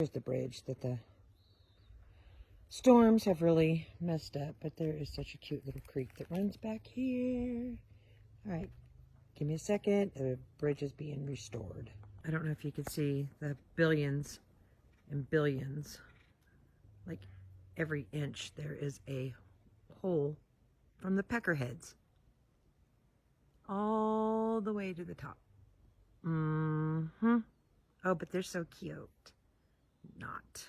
There's the bridge that the storms have really messed up, but there is such a cute little creek that runs back here. All right, give me a second. The bridge is being restored. I don't know if you can see the billions and billions. Like every inch there is a hole from the peckerheads all the way to the top. Oh, but they're so cute. Not.